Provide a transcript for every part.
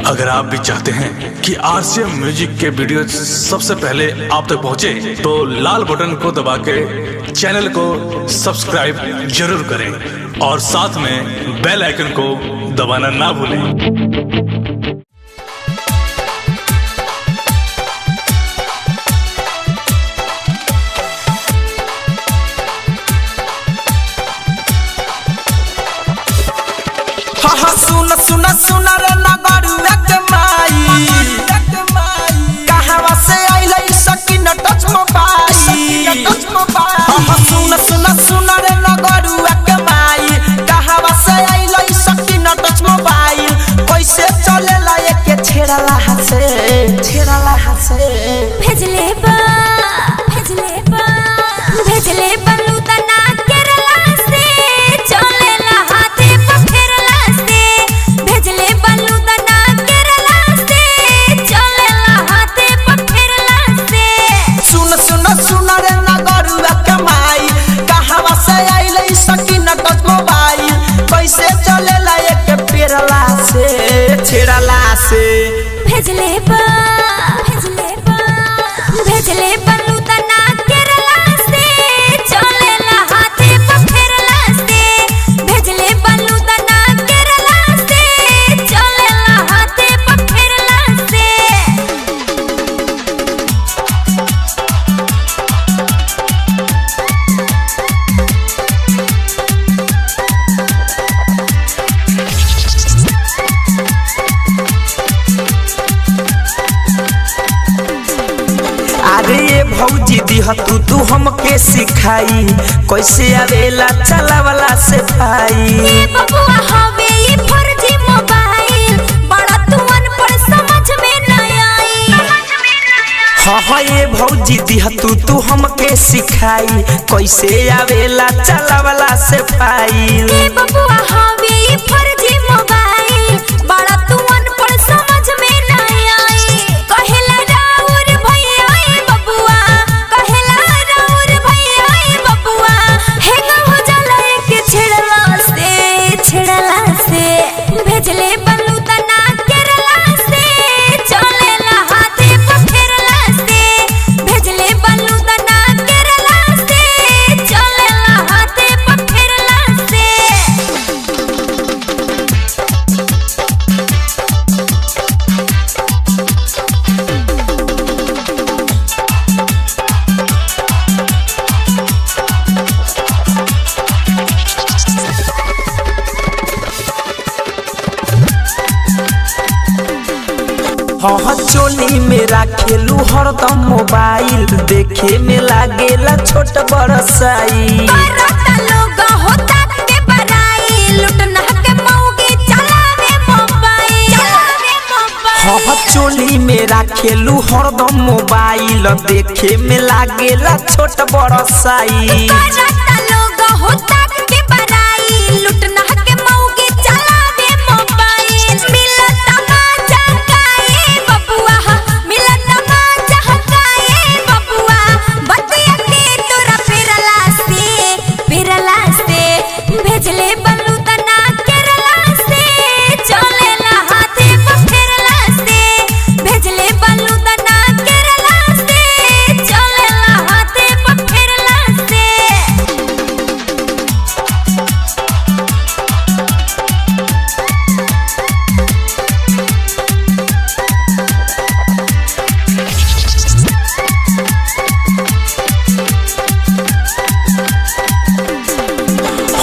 अगर आप भी चाहते हैं कि आरसीएम म्यूजिक के वीडियो सबसे पहले आप तक पहुंचे, तो लाल बटन को दबा के चैनल को सब्सक्राइब जरूर करें और साथ में बेल आइकन को दबाना ना भूलें। सुन सुन सुन रे नगरुआ के माई कहवा से आइलै सकिन टच मोबाइल सुन सुन सुन रे नगरुआ के माई कहवा से आइलै सकिन टच मोबाइल कैसे चलेला एके छेड़ला हसे भेजले बलूतना केरला से चलेला हाथे पखेरला से भेजले बलूतना केरला से चलेला हाथे पखेरला से सुन सुन सुन रे नगरुआ के माई कहवा से आइलै सकिन टच मोबाइल कैसे चलेला एके पेरला से छेड़ला से भेजले बलूतना केरला से चलेला हाथे पखेरला से भेजले बलूतना केरला से चलेला हाथे पखेरला से अरे ये भौजी दिह तू हमके सिखाई कैसे आवेला चलावला से भाई ए बबुआ हवे ई फर्जी मोबाइल बड़ा तू अनपढ़ समझ में न आई हाँ ये भौजी दिह तू हमके सिखाई कैसे आवेला चलावला से भाई ए बबुआ हवे ई फर्जी मोबाइल बड़ा तू अनपढ़ समझ में न आई कहेला राउर भैया ए बबुआ कहेला राउर भैया ए बबुआ हे हो जाला के छेड़ला से भेजले बलूतना केरला से चलेला हाथे पखेरला से भेजले बलूतना केरला से चलेला हाथे पखेरला से हाँ चोली में राखेलू हरदम मोबाइल देखे में लागेला छोट बड़ साई बरता लोग होता के बराई लुटना के मौगी चलावे मोबाइल हाँ चोली में राखेलू हरदम मोबाइल देखे में लागेला छोट बड़ साई बरता लोग होता के बराई लुटना के मौगी चलावे मोबाइल मिलता मजा काए बबुआ मिलता मजा काए बबुआ बतिया के तोरा पेरला से भेजले बलूतना केरला से चलेला हाथे पखेरला से भेजले बलूतना केरला से चलेला हाथे पखेरला से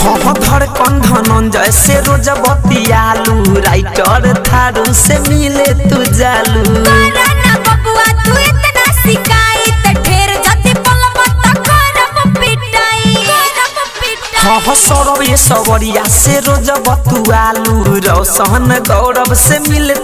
हाँ धड़कन धनंजय से रोज बतियालू राइटर थारू से मिले तू जालू ना बबुआ तू इतना शिकायत ढेर जति बोलब त करब पिटाई हाँ सौरभ ये सवरिया से रोज बतुआलू रोशन गौरव से मिले